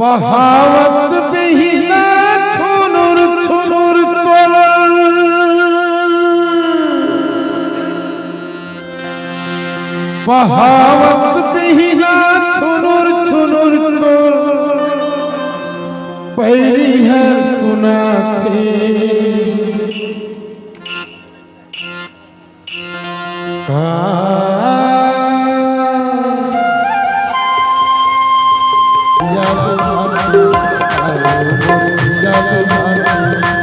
बहावत बिहिना छुनुर छुनुर तोल बहावत बिहिना छुनुर छुनुर तोल पहली है सुना थे या